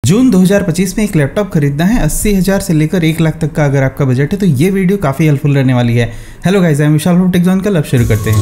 जून 2025 में एक लैपटॉप खरीदना है 80,000 से लेकर 1 लाख तक का अगर आपका बजट है तो ये वीडियो काफ़ी हेल्पफुल रहने वाली है। Hello guys, I am Vishal from Techzone. कल अब शुरू करते हैं।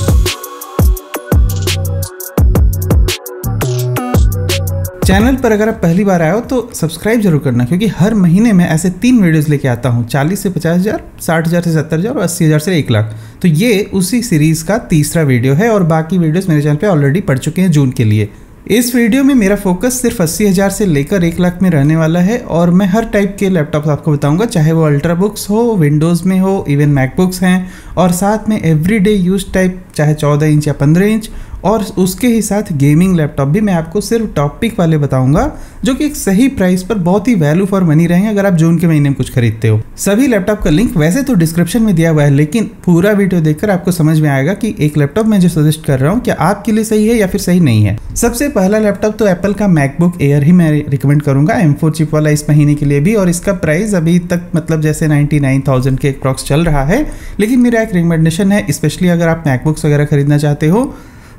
चैनल पर अगर आप पहली बार आए हो तो सब्सक्राइब जरूर करना, क्योंकि हर महीने में ऐसे 3 वीडियोस लेके आता हूँ, 40 से 50,000, 60,000 से 70,000 और 80,000 से 1 लाख। तो ये उसी सीरीज़ का तीसरा वीडियो है और बाकी वीडियोस मेरे चैनल पे ऑलरेडी पड़ चुके हैं जून के लिए। इस वीडियो में मेरा फोकस सिर्फ 80,000 से लेकर 1 लाख में रहने वाला है और मैं हर टाइप के लैपटॉप आपको बताऊंगा, चाहे वो अल्ट्राबुक्स हो, विंडोज़ में हो, इवन मैकबुक्स हैं, और साथ में एवरीडे यूज टाइप चाहे 14 इंच या 15 इंच, और उसके ही साथ गेमिंग लैपटॉप भी मैं आपको सिर्फ टॉपिक वाले बताऊंगा जो कि एक सही प्राइस पर बहुत ही वैल्यू फॉर मनी रहेंगे अगर आप जून के महीने में कुछ खरीदते हो। सभी लैपटॉप का लिंक वैसे तो डिस्क्रिप्शन में दिया हुआ है, लेकिन पूरा वीडियो देखकर आपको समझ में आएगा कि एक लैपटॉप मैं जो सजेस्ट कर रहा हूँ क्या आपके लिए सही है या फिर सही नहीं है। सबसे पहला लैपटॉप तो एप्पल का मैकबुक एयर ही मैं रिकमेंड करूंगा, M4 चिप वाला इस महीने के लिए भी, और इसका प्राइस अभी तक मतलब जैसे 99,000 के अप्रॉक्स चल रहा है। लेकिन मेरा एक रिकमेंडेशन है, स्पेशली अगर आप मैकबुक्स वगैरह खरीदना चाहते हो,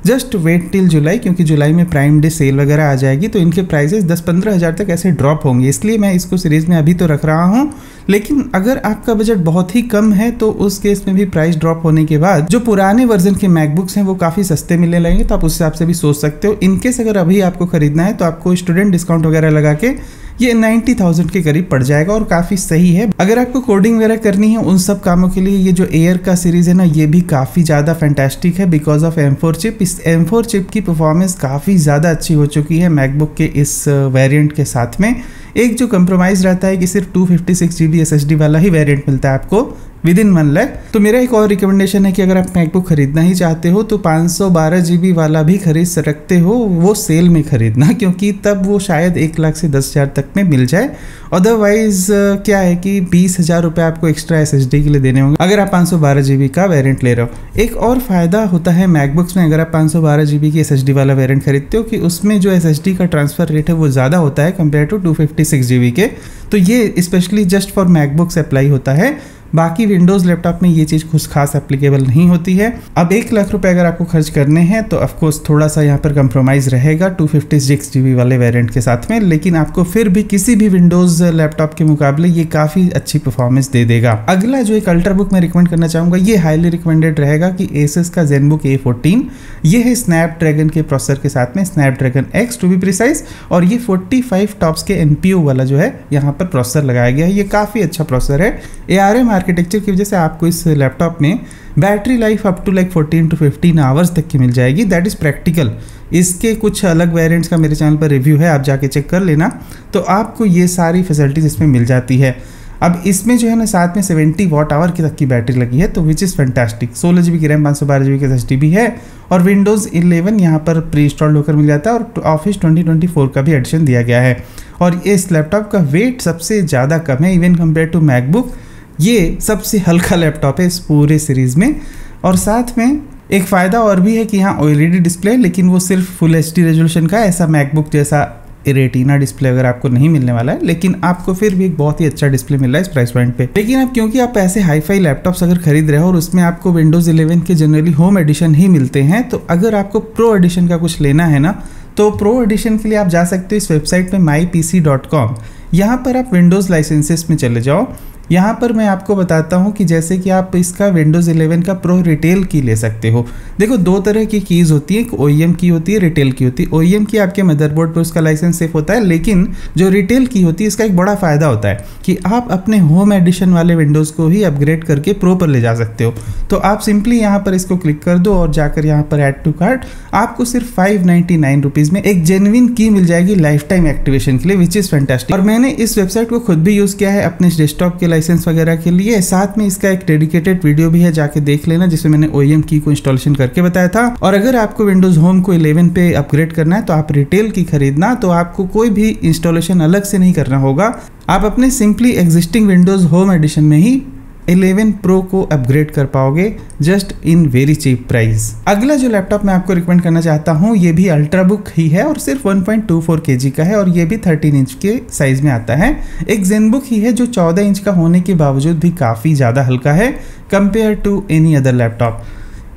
जस्ट वेट टिल जुलाई, क्योंकि जुलाई में प्राइम डे सेल वगैरह आ जाएगी तो इनके प्राइसेस 10-15 हज़ार तक ऐसे ड्रॉप होंगे, इसलिए मैं इसको सीरीज़ में अभी तो रख रहा हूँ। लेकिन अगर आपका बजट बहुत ही कम है तो उस केस में भी प्राइस ड्रॉप होने के बाद जो पुराने वर्जन के मैकबुक्स हैं वो काफ़ी सस्ते मिलने लगेंगे, तो आप उस हिसाब से भी सोच सकते हो। इनकेस अगर अभी आपको खरीदना है तो आपको स्टूडेंट डिस्काउंट वगैरह लगा के ये 90,000 के करीब पड़ जाएगा और काफ़ी सही है। अगर आपको कोडिंग वगैरह करनी है उन सब कामों के लिए ये जो एयर का सीरीज़ है ना, ये भी काफ़ी ज़्यादा फैंटास्टिक है बिकॉज ऑफ M4 चिप। इस M4 चिप की परफॉर्मेंस काफ़ी ज़्यादा अच्छी हो चुकी है मैकबुक के इस वेरिएंट के साथ में। एक जो कंप्रोमाइज़ रहता है कि सिर्फ 256 GB SSD वाला ही वेरिएंट मिलता है आपको विद इन 1 लाख। तो मेरा एक और रिकमेंडेशन है कि अगर आप मैकबुक खरीदना ही चाहते हो तो 512 GB वाला भी खरीद सकते हो, वो सेल में खरीदना, क्योंकि तब वो शायद 1 लाख से 10,000 तक में मिल जाए। अदरवाइज क्या है कि 20,000 रुपये आपको एक्स्ट्रा SSD के लिए देने होंगे अगर आप 512 GB का वेरिएंट ले रहे हो। एक और फ़ायदा होता है मैकबुक्स में अगर आप 512 GB की SSD वाला वेरिएंट खरीदते हो कि उसमें जो SSD का ट्रांसफ़र रेट है वो ज़्यादा होता है कंपेयर टू 256 GB के। तो ये specially just for MacBooks apply होता है, बाकी विंडोज़ लैपटॉप में ये चीज़ कुछ खास एप्लीकेबल नहीं होती है। अब 1 लाख रुपए अगर आपको खर्च करने हैं तो ऑफकोर्स थोड़ा सा यहाँ पर कंप्रोमाइज़ रहेगा 256 GB वाले वेरिएंट के साथ में, लेकिन आपको फिर भी किसी भी विंडोज़ लैपटॉप के मुकाबले ये काफ़ी अच्छी परफॉर्मेंस दे देगा। अगला जो एक अल्ट्राबुक मैं रिकमेंड करना चाहूँगा, ये हाईली रिकमेंडेड रहेगा कि एसस का जेनबुक A14। ये है स्नैपड्रैगन के प्रोसेसर के साथ में, Snapdragon X to be precise, और ये 45 टॉप्स के NPU वाला जो है यहाँ पर प्रोसेसर लगाया गया है। ये काफ़ी अच्छा प्रोसेसर है। ARM आर्किटेक्चर की वजह से आपको इस लैपटॉप में battery life up to 14 to 15 hours तक की मिल जाएगी, दैट इज़ प्रैक्टिकल। इसके कुछ अलग वेरिएंट्स का मेरे चैनल पर रिव्यू है, आप जाके चेक कर लेना। तो आपको ये सारी फैसिलिटीज़ इसमें मिल जाती है। अब इसमें जो है ना साथ में 70 वाट आवर की तक की बैटरी लगी है, तो विच इज़ फैंटास्टिक। 16 GB की रैम, 512 GB की SSD भी है, और विंडोज़ 11 यहाँ पर प्री इंस्टॉल होकर मिल जाता है, और ऑफिस 2024 का भी एडिशन दिया गया है। और इस लैपटॉप का वेट सबसे ज़्यादा कम है इवन कम्पेयर टू मैकबुक। ये सबसे हल्का लैपटॉप है इस पूरे सीरीज़ में। और साथ में एक फ़ायदा और भी है कि यहाँ OLED डिस्प्ले, लेकिन वो सिर्फ फुल HD रेजोल्यूशन का, ऐसा मैकबुक जैसा रेटिना डिस्प्ले अगर आपको नहीं मिलने वाला है, लेकिन आपको फिर भी एक बहुत ही अच्छा डिस्प्ले मिल रहा है इस प्राइस पॉइंट पे। लेकिन अब क्योंकि आप ऐसे हाई-फाई लैपटॉप्स अगर खरीद रहे हो और उसमें आपको विंडोज़ 11 के जनरली होम एडिशन ही मिलते हैं, तो अगर आपको प्रो एडिशन का कुछ लेना है ना, तो प्रो एडिशन के लिए आप जा सकते हो इस वेबसाइट पे mypc.com। यहाँ पर आप विंडोज़ लाइसेंसेस में चले जाओ। यहाँ पर मैं आपको बताता हूँ कि जैसे कि आप इसका विंडोज़ 11 का प्रो रिटेल की ले सकते हो। देखो, 2 तरह की कीज़ होती है, एक OEM की होती है, रिटेल की होती है। OEM की आपके मदरबोर्ड पर उसका लाइसेंस सेफ होता है, लेकिन जो रिटेल की होती है इसका एक बड़ा फ़ायदा होता है कि आप अपने होम एडिशन वाले विंडोज़ को ही अपग्रेड करके प्रो पर ले जा सकते हो। तो आप सिंपली यहाँ पर इसको क्लिक कर दो और जाकर यहाँ पर ऐड टू कार्ट, आपको सिर्फ 599 रुपीज़ में एक जेन्युइन की मिल जाएगी लाइफ टाइम एक्टिवेशन के लिए, विच इज़ फैंटास्टिक। और मैंने इस वेबसाइट को खुद भी यूज़ किया है अपने डेस्कटॉप के लाइसेंस वगैरह के लिए। साथ में इसका एक डेडिकेटेड वीडियो भी है, जाके देख लेना, जिसमें मैंने OEM की को इंस्टॉलेशन करके बताया था। और अगर आपको विंडोज होम को 11 पे अपग्रेड करना है तो आप रिटेल की खरीदना, तो आपको कोई भी इंस्टॉलेशन अलग से नहीं करना होगा। आप अपने simply existing Windows home edition में ही 11 प्रो को अपग्रेड कर पाओगे just in very cheap price. अगला जो लैपटॉप मैं आपको रिकमेंड करना चाहता हूँ, ये भी अल्ट्राबुक ही है और सिर्फ 1.24 kg का है, और ये भी 13 इंच के साइज में आता है। एक जेनबुक ही है जो 14 इंच का होने के बावजूद भी काफ़ी ज़्यादा हल्का है compare to any other laptop.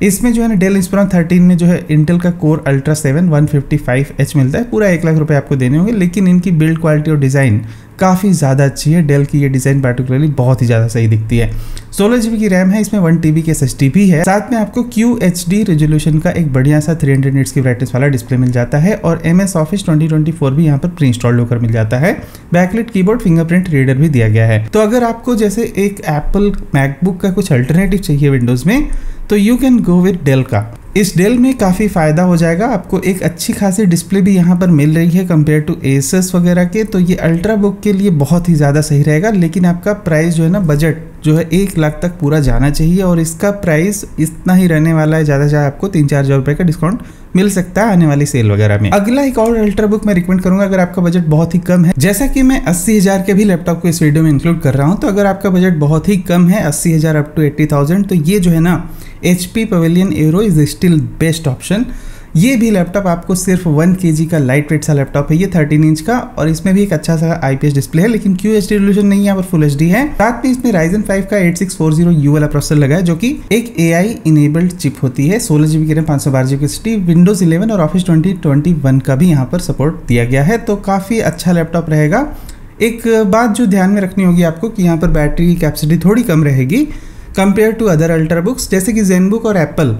इसमें जो है ना डेल इंस्पिरॉन 13 में जो है इंटेल का कोर अल्ट्रा 7 155H मिलता है। पूरा 1 लाख रुपए आपको देने होंगे, लेकिन इनकी बिल्ड क्वालिटी और डिज़ाइन काफ़ी ज़्यादा अच्छी है। डेल की ये डिज़ाइन पार्टिकुलरली बहुत ही ज़्यादा सही दिखती है। 16 GB की रैम है, इसमें 1 TB की SSD भी है। साथ में आपको QHD रेजोल्यूशन का एक बढ़िया सा 300 निट्स की ब्राइटनेस वाला डिस्प्ले मिल जाता है और MS Office 2024 भी यहाँ पर प्री इंस्टॉल्ड होकर मिल जाता है। बैकलाइट कीबोर्ड, फिंगरप्रिंट रीडर भी दिया गया है। तो अगर आपको जैसे एक एप्पल मैकबुक का कुछ अल्टरनेटिव चाहिए विंडोज़ में, तो you can go with Dell का। इस डेल में काफ़ी फ़ायदा हो जाएगा आपको। एक अच्छी खासी डिस्प्ले भी यहाँ पर मिल रही है कंपेयर टू एसस वगैरह के, तो ये अल्ट्रा बुक के लिए बहुत ही ज़्यादा सही रहेगा। लेकिन आपका प्राइस जो है ना, बजट जो है 1 लाख तक पूरा जाना चाहिए और इसका प्राइस इतना ही रहने वाला है। ज़्यादा से ज़्यादा आपको 3-4 हज़ार रुपये का डिस्काउंट मिल सकता है आने वाली सेल वगैरह में। अगला एक और अल्ट्रा बुक मैं रिकमेंड करूंगा अगर आपका बजट बहुत ही कम है। जैसा कि मैं 80,000 के भी लैपटॉप को इस वीडियो में इंक्लूड कर रहा हूं, तो अगर आपका बजट बहुत ही कम है 80,000 अप टू 80,000, तो ये जो है ना HP pavilion arrow is still best option. ये भी लैपटॉप आपको सिर्फ 1 kg का लाइट वेट सा लैपटॉप है, ये 13 इंच का, और इसमें भी एक अच्छा सा IPS डिस्प्ले है, लेकिन QHD रेजोल्यूशन नहीं है, यहाँ पर फुल HD है। साथ में इसमें Ryzen 5 का 8640U वाला प्रोसेसर लगा है, जो कि एक AI इनेबल्ड चिप होती है। 16 GB की रैम, 512 GB की SSD, Windows 11 और Office 2021 का भी यहाँ पर सपोर्ट दिया गया है, तो काफ़ी अच्छा लैपटॉप रहेगा। एक बात जो ध्यान में रखनी होगी आपको कि यहाँ पर बैटरी की कैपेसिटी थोड़ी कम रहेगी compare to other ultra books, जैसे कि ZenBook और एप्पल,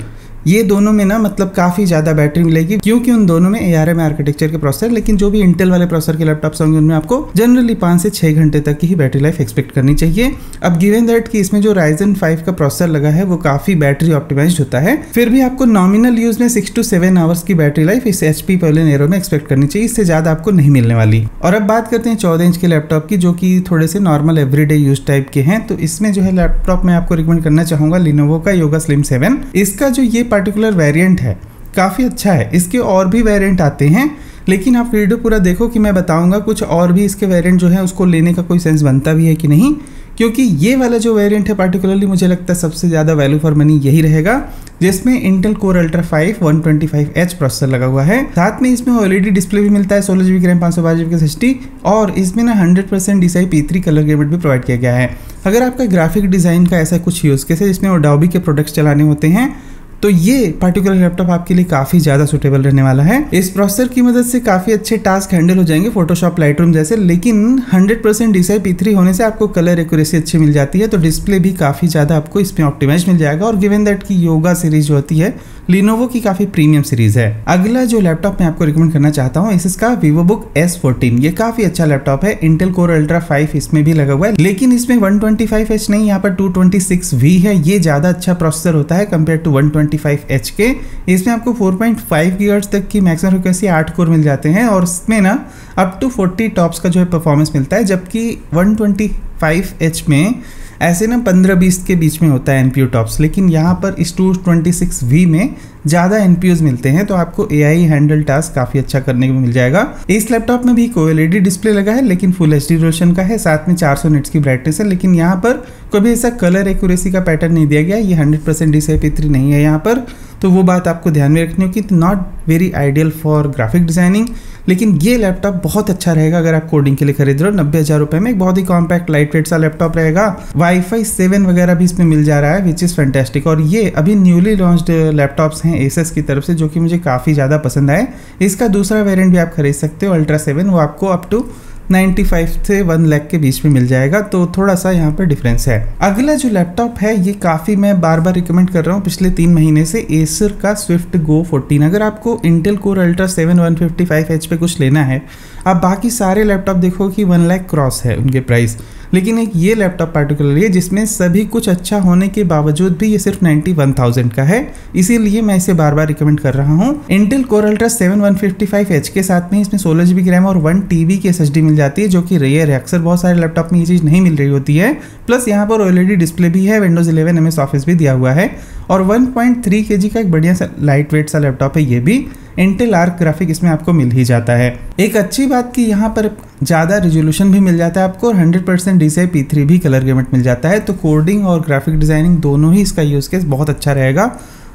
ये दोनों में ना मतलब काफ़ी ज़्यादा बैटरी मिलेगी, क्योंकि उन दोनों में ARM आर्किटेक्चर के प्रोसेसर। लेकिन जो भी इंटेल वाले प्रोसेसर के लैपटॉप्स होंगे उनमें आपको जनरली 5 से 6 घंटे तक की ही बैटरी लाइफ एक्सपेक्ट करनी चाहिए। अब गिवन दैट कि इसमें जो Ryzen 5 का प्रोसेसर लगा है वो काफ़ी बैटरी ऑप्टिमाइज्ड होता है, फिर भी आपको नॉमिनल यूज में 6 to 7 आवर्स की बैटरी लाइफ इस HP पवेलियन एरो में एक्सपेक्ट करनी चाहिए। इससे ज़्यादा आपको नहीं मिलने वाली। और अब बात करते हैं 14 इंच के लैपटॉप की, जो कि थोड़े से नॉर्मल एवरीडे यूज टाइप के हैं। तो इसमें जो है लैपटॉप मैं आपको रिकमेंड करना चाहूँगा Lenovo का Yoga Slim 7। इसका जो ये पर्टिकुलर वेरिएंट है काफ़ी अच्छा है। इसके और भी वेरिएंट आते हैं, लेकिन आप वीडियो पूरा देखो कि मैं बताऊंगा कुछ और भी इसके वेरिएंट जो है उसको लेने का कोई सेंस बनता भी है कि नहीं, क्योंकि ये वाला जो वेरिएंट है पार्टिकुलरली मुझे लगता है सबसे ज़्यादा वैल्यू फॉर मनी यही रहेगा, जिसमें Intel core ultra 5 125H processor लगा हुआ है। साथ में इसमें OLED डिस्प्ले भी मिलता है, 16 GB की रैम, 512 GB की SSD, और इसमें ना 100% DCI P3 कलर ग्रेडेड भी प्रोवाइड किया गया है। अगर आपका ग्राफिक डिज़ाइन का ऐसा कुछ यूज़ केस है जिसमें Adobe के प्रोडक्ट्स चलाने होते हैं, तो ये पार्टिकुलर लैपटॉप आपके लिए काफ़ी ज़्यादा सूटेबल रहने वाला है। इस प्रोसेसर की मदद से काफ़ी अच्छे टास्क हैंडल हो जाएंगे फोटोशॉप, लाइटरूम जैसे, लेकिन 100% DCI P3 होने से आपको कलर एक्यूरेसी अच्छी मिल जाती है, तो डिस्प्ले भी काफ़ी ज़्यादा आपको इसमें ऑप्टिमाइज मिल जाएगा। और गिवन दैट की योगा सीरीज जो होती है Lenovo की काफ़ी प्रीमियम सीरीज है। अगला जो लैपटॉप मैं आपको रिकमेंड करना चाहता हूँ इसका VivoBook S14। ये काफ़ी अच्छा लैपटॉप है, इंटेल कोर अल्ट्रा 5 इसमें भी लगा हुआ है, लेकिन इसमें 125H नहीं, यहाँ पर 226V है। ये ज़्यादा अच्छा प्रोसेसर होता है कंपेयर टू 125H के। इसमें आपको 4.5 GHz तक की मैक्सिमम फ्रीक्वेंसी 8 कोर मिल जाते हैं, और इसमें ना अप टू 40 टॉप्स का जो है परफॉर्मेंस मिलता है, जबकि 125H में ऐसे ना 15-20 के बीच में होता है NPU टॉप्स, लेकिन यहाँ पर इस 226V में ज़्यादा NPUs मिलते हैं, तो आपको AI हैंडल टास्क काफ़ी अच्छा करने को मिल जाएगा। इस लैपटॉप में भी OLED डिस्प्ले लगा है, लेकिन फुल HD रेजोल्यूशन का है, साथ में 400 निट्स की ब्राइटनेस है, लेकिन यहाँ पर कभी ऐसा कलर एक्यूरेसी का पैटर्न नहीं दिया गया। ये 100% DCI P3 नहीं है यहाँ पर, तो वो बात आपको ध्यान में रखनी होगी। Not very ideal for graphic designing, लेकिन ये लैपटॉप बहुत अच्छा रहेगा अगर आप कोडिंग के लिए खरीद रहे हो। 90,000 रुपये में एक बहुत ही कॉम्पैक्ट लाइट वेट सा लैपटॉप रहेगा। Wi-Fi 7 वगैरह भी इसमें मिल जा रहा है, विच इज़ फैंटेस्टिक। और ये अभी न्यूली लॉन्च्ड लैपटॉप्स हैं एसस की तरफ से, जो कि मुझे काफ़ी ज़्यादा पसंद आए। इसका दूसरा वेरिएंट भी आप खरीद सकते हो अल्ट्रा 7, वो आपको अप टू 95 से 1 लाख के बीच में मिल जाएगा, तो थोड़ा सा यहाँ पर डिफरेंस है। अगला जो लैपटॉप है ये काफ़ी मैं बार बार रिकमेंड कर रहा हूँ पिछले 3 महीने से, एसर का स्विफ्ट गो 14। अगर आपको इंटेल कोर अल्ट्रा 7 155H पे कुछ लेना है, आप बाकी सारे लैपटॉप देखो कि 1 लाख क्रॉस है उनके प्राइस, लेकिन एक ये लैपटॉप पार्टिकुलरली है जिसमें सभी कुछ अच्छा होने के बावजूद भी ये सिर्फ 91,000 का है, इसीलिए मैं इसे बार बार रिकमेंड कर रहा हूँ। इंटेल कोर अल्ट्रा 7 155H के साथ में इसमें 16 GB की रैम और 1 TB की SSD मिल जाती है, जो कि रेयर है। अक्सर बहुत सारे लैपटॉप में ये चीज़ नहीं मिल रही होती है। प्लस यहाँ पर OLED डिस्प्ले भी है, Windows 11 MS Office भी दिया हुआ है, और 1.3 kg का एक बढ़िया सा लाइट वेट सा लैपटॉप है। ये भी इंटेल आर्क ग्राफिक इसमें आपको मिल ही जाता है। एक अच्छी बात कि यहाँ पर ज़्यादा रेजोल्यूशन भी मिल जाता है आपको, और 100% DCI P3 भी कलर ग्रेडेड मिल जाता है, तो कोडिंग और ग्राफिक डिज़ाइनिंग दोनों ही इसका यूज़ केस बहुत अच्छा रहेगा।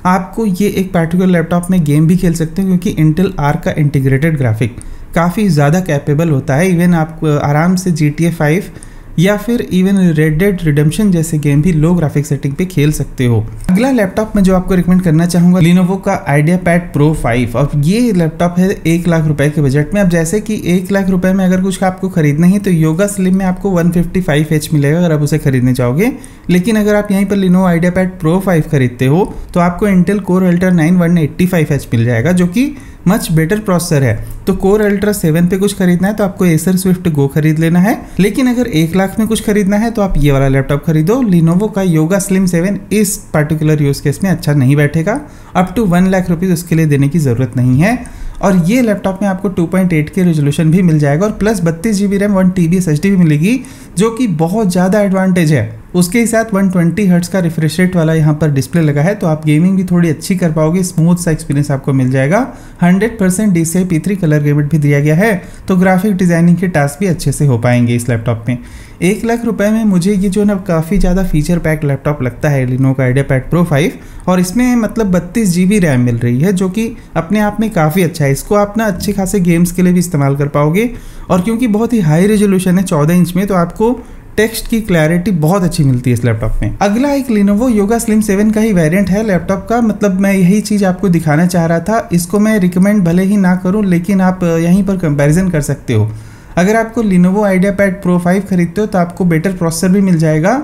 आपको ये एक पार्टिकुलर लैपटॉप में गेम भी खेल सकते हो, क्योंकि इंटेल आर्क का इंटीग्रेटेड ग्राफिक काफ़ी ज़्यादा कैपेबल होता है। इवन आप आराम से GTA 5 या फिर इवन रेड डेड रिडेम्पशन जैसे गेम भी लो ग्राफिक सेटिंग पे खेल सकते हो। अगला लैपटॉप में जो आपको रिकमेंड करना चाहूँगा Lenovo का IdeaPad Pro 5। और ये लैपटॉप है 1 लाख रुपए के बजट में। अब जैसे कि 1 लाख रुपए में अगर कुछ आपको खरीदना ही तो योगा स्लिम में आपको 155H मिलेगा अगर आप उसे खरीदने चाहोगे। लेकिन अगर आप यहीं पर Lenovo IdeaPad Pro 5 खरीदते हो तो आपको Intel Core Ultra 9 185H मिल जाएगा, जो कि मच बेटर प्रोसेसर है। तो Core Ultra 7 पे कुछ खरीदना है तो आपको Acer Swift Go खरीद लेना है। लेकिन अगर 1 लाख में कुछ खरीदना है तो आप ये वाला लैपटॉप खरीदो। Lenovo का Yoga Slim 7 इस पर्टिकुलर यूज केस में अच्छा नहीं बैठेगा। अप टू 1 लाख रुपीज़ उसके लिए देने की ज़रूरत नहीं है। और ये लैपटॉप में आपको 2.8K रेजोल्यूशन भी मिल जाएगा और plus 32 GB RAM 1 TB SSD भी मिलेगी, जो कि बहुत ज़्यादा एडवांटेज है। उसके साथ 120 हर्ट्ज का रिफ्रेश रेट वाला यहाँ पर डिस्प्ले लगा है, तो आप गेमिंग भी थोड़ी अच्छी कर पाओगे। स्मूथ सा एक्सपीरियंस आपको मिल जाएगा। 100% DCI P3 कलर ग्रेडेड भी दिया गया है, तो ग्राफिक डिजाइनिंग के टास्क भी अच्छे से हो पाएंगे इस लैपटॉप में। 1 लाख रुपए में मुझे ये जो ना काफ़ी ज़्यादा फीचर पैक लैपटॉप लगता है Lenovo का IdeaPad Pro 5, और इसमें मतलब 32 GB रैम मिल रही है, जो कि अपने आप में काफ़ी अच्छा है। इसको आप ना अच्छे खासे गेम्स के लिए भी इस्तेमाल कर पाओगे। और क्योंकि बहुत ही हाई रेजोल्यूशन है 14 इंच में, तो आपको टेक्स्ट की क्लैरिटी बहुत अच्छी मिलती है इस लैपटॉप में। अगला एक Lenovo Yoga Slim 7 का ही वेरिएंट है लैपटॉप का। मतलब मैं यही चीज़ आपको दिखाना चाह रहा था। इसको मैं रिकमेंड भले ही ना करूं, लेकिन आप यहीं पर कंपैरिजन कर सकते हो। अगर आपको Lenovo IdeaPad Pro 5 खरीदते हो तो आपको बेटर प्रोसेसर भी मिल जाएगा,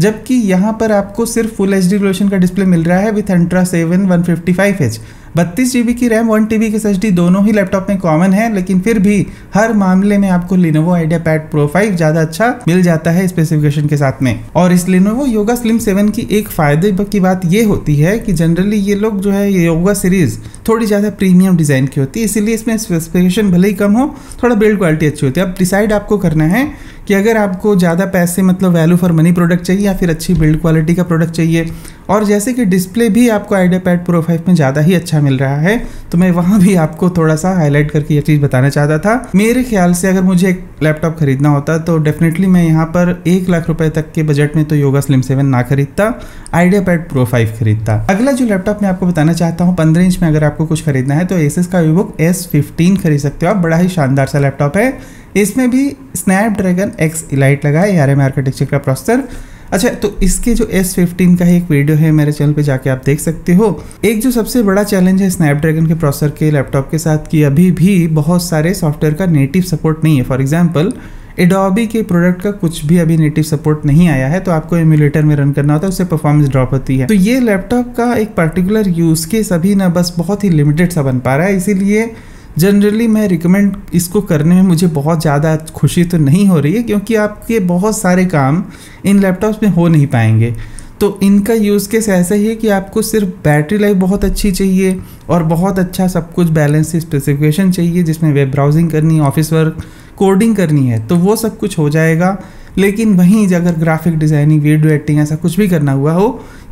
जबकि यहाँ पर आपको सिर्फ फुल HD रेजोल्यूशन का डिस्प्ले मिल रहा है विथ Ultra 7 155H। 32 GB की रैम 1 TB की SSD दोनों ही लैपटॉप में कॉमन है, लेकिन फिर भी हर मामले में आपको Lenovo IdeaPad Pro 5 ज़्यादा अच्छा मिल जाता है स्पेसिफिकेशन के साथ में। और इस Lenovo Yoga Slim 7 की एक फ़ायदे की बात ये होती है कि जनरली ये लोग जो है ये योगा सीरीज़ थोड़ी ज़्यादा प्रीमियम डिज़ाइन की होती है, इसीलिए इसमें स्पेसिफिकेशन भले ही कम हो, थोड़ा बिल्ड क्वालिटी अच्छी होती है। अब डिसाइड आपको करना है कि अगर आपको ज़्यादा पैसे मतलब वैल्यू फॉर मनी प्रोडक्ट चाहिए या फिर अच्छी बिल्ड क्वालिटी का प्रोडक्ट चाहिए। और जैसे कि डिस्प्ले भी आपको IdeaPad Pro 5 में ज़्यादा ही अच्छा मिल रहा है, तो मैं वहाँ भी आपको थोड़ा सा हाईलाइट करके ये चीज़ बताना चाहता था। मेरे ख्याल से अगर मुझे एक लैपटॉप खरीदना होता तो डेफिनेटली मैं यहाँ पर 1 लाख रुपए तक के बजट में तो Yoga Slim 7 ना खरीदता, IdeaPad Pro 5 खरीदता। अगला जो लैपटॉप मैं आपको बताना चाहता हूँ 15 इंच में अगर आपको कुछ खरीदना है तो Asus का VivoBook S15 खरीद सकते हो आप। बड़ा ही शानदार सा लैपटॉप है। इसमें भी Snapdragon X Elite लगा है, ARM आर्किटेक्चर का प्रोसेसर। अच्छा, तो इसके जो S15 का एक वीडियो है मेरे चैनल पे जाके आप देख सकते हो। एक जो सबसे बड़ा चैलेंज है स्नैपड्रैगन के प्रोसेसर के लैपटॉप के साथ कि अभी भी बहुत सारे सॉफ्टवेयर का नेटिव सपोर्ट नहीं है। फॉर एग्जांपल Adobe के प्रोडक्ट का कुछ भी अभी नेटिव सपोर्ट नहीं आया है, तो आपको एमुलेटर में रन करना होता है, उससे परफॉर्मेंस ड्रॉप होती है। तो ये लैपटॉप का एक पर्टिकुलर यूज़ केस अभी ना बस बहुत ही लिमिटेड सा बन पा रहा है, इसीलिए जनरली मैं रिकमेंड इसको करने में मुझे बहुत ज़्यादा खुशी तो नहीं हो रही है, क्योंकि आपके बहुत सारे काम इन लैपटॉप्स में हो नहीं पाएंगे। तो इनका यूज़ केस ऐसा ही है कि आपको सिर्फ बैटरी लाइफ बहुत अच्छी चाहिए और बहुत अच्छा सब कुछ बैलेंस स्पेसिफिकेशन चाहिए, जिसमें वेब ब्राउजिंग करनी, ऑफिस वर्क, कोडिंग करनी है, तो वो सब कुछ हो जाएगा। लेकिन वहीं अगर ग्राफिक डिज़ाइनिंग, वीडियो एडिटिंग ऐसा कुछ भी करना हुआ हो,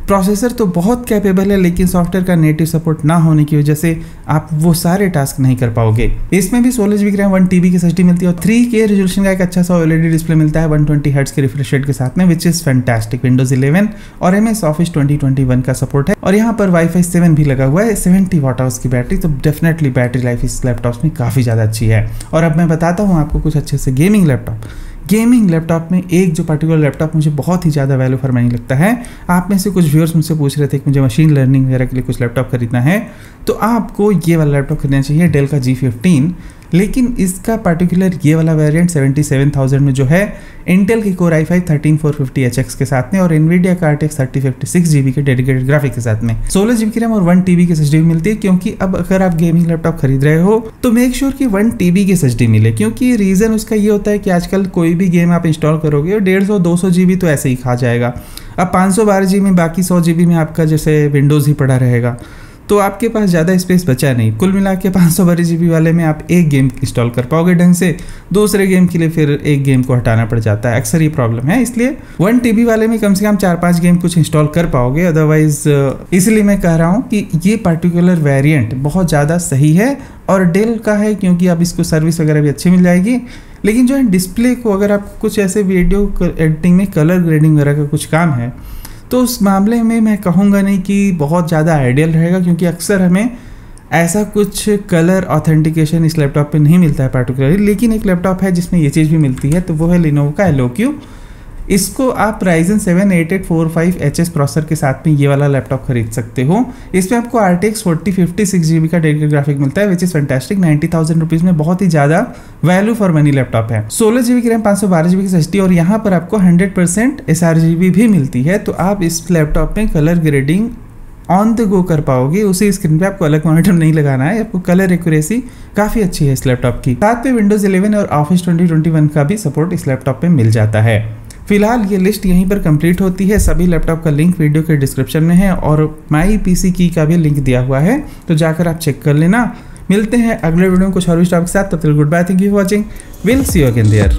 प्रोसेसर तो बहुत कैपेबल है, लेकिन सॉफ्टवेयर का नेटिव सपोर्ट ना होने की वजह से आप वो सारे टास्क नहीं कर पाओगे। इसमें भी 16 GB रैम 1 TB की SSD मिलती है और 3K रेजोल्यूशन का एक अच्छा सा OLED डिस्प्ले मिलता है 120 हर्ट्ज के रिफ्रेश रेट के साथ में, विच इज़ फैंटास्टिक। विंडोज 11 और MS ऑफिस 2021 का सपोर्ट है और यहाँ पर Wi-Fi 7 भी लगा हुआ है। 70 वाट आवर्स की बैटरी, तो डेफिनेटली बैटरी लाइफ इस लैपटॉप में काफ़ी ज़्यादा अच्छी है। और अब मैं बताता हूँ आपको कुछ अच्छे से गेमिंग लैपटॉप में एक जो पर्टिकुलर लैपटॉप मुझे बहुत ही ज़्यादा वैल्यू फॉर मनी लगता है। आप में से कुछ व्यूअर्स मुझसे पूछ रहे थे कि मुझे मशीन लर्निंग वगैरह के लिए कुछ लैपटॉप खरीदना है, तो आपको ये वाला लैपटॉप खरीदना चाहिए, डेल का G15। लेकिन इसका पर्टिकुलर ये वाला वेरिएंट 77,000 में जो है इंटेल की Core i5 13450HX के साथ में और NVIDIA का RTX 3056 GB के डेडिकेटेड ग्राफिक के साथ में 16 GB की रैम और 1 TB की SSD मिलती है। क्योंकि अब अगर आप गेमिंग लैपटॉप खरीद रहे हो तो मेक श्योर कि 1 TB की SSD मिले, क्योंकि रीज़न उसका ये होता है कि आजकल कोई भी गेम आप इंस्टॉल करोगे और 150-200 GB तो ऐसे ही खा जाएगा। अब 512 GB में बाकी 100 GB में आपका जैसे विंडोज़ ही पड़ा रहेगा, तो आपके पास ज़्यादा स्पेस बचा नहीं। कुल मिला के 512 GB वाले में आप एक गेम इंस्टॉल कर पाओगे ढंग से, दूसरे गेम के लिए फिर एक गेम को हटाना पड़ जाता है, अक्सर ये प्रॉब्लम है। इसलिए 1 TB वाले में कम से कम 4-5 गेम कुछ इंस्टॉल कर पाओगे। अदरवाइज इसलिए मैं कह रहा हूँ कि ये पर्टिकुलर वेरिएंट बहुत ज़्यादा सही है और डेल का है, क्योंकि अब इसको सर्विस वगैरह भी अच्छी मिल जाएगी। लेकिन जो है डिस्प्ले को अगर आपको कुछ ऐसे वीडियो एडिटिंग में कलर ग्रेडिंग वगैरह का कुछ काम है, तो उस मामले में मैं कहूँगा नहीं कि बहुत ज़्यादा आइडियल रहेगा, क्योंकि अक्सर हमें ऐसा कुछ कलर ऑथेंटिकेशन इस लैपटॉप पे नहीं मिलता है पर्टिकुलरली। लेकिन एक लैपटॉप है जिसमें ये चीज़ भी मिलती है, तो वो है Lenovo का Eloque इसको आप Ryzen 7 8845HS प्रोसेसर के साथ में ये वाला लैपटॉप खरीद सकते हो। इसमें आपको RTX 4050 6GB का डेडिकेटेड ग्राफिक मिलता है, विच इज फैंटास्टिक। 90,000 रुपीज में बहुत ही ज़्यादा वैल्यू फॉर मनी लैपटॉप है। 16GB की रैम, 512GB की SSD और यहाँ पर आपको 100% sRGB भी मिलती है। तो आप इस लैपटॉप में colour grading on the go कर पाओगे। उसी स्क्रीन पे आपको अलग मॉनिटर नहीं लगाना है। आपको कलर एक्यूरेसी काफ़ी अच्छी है इस लैपटॉप की। साथ में विंडोज़ 11 और ऑफिस 2021 का भी सपोर्ट इस लैपटॉप पे मिल जाता है। फिलहाल ये लिस्ट यहीं पर कंप्लीट होती है। सभी लैपटॉप का लिंक वीडियो के डिस्क्रिप्शन में है और माई पीसी की का भी लिंक दिया हुआ है, तो जाकर आप चेक कर लेना। मिलते हैं अगले वीडियो में कुछ और भी स्टॉक के साथ। तब तक goodbye, thank you for watching, will see you again there.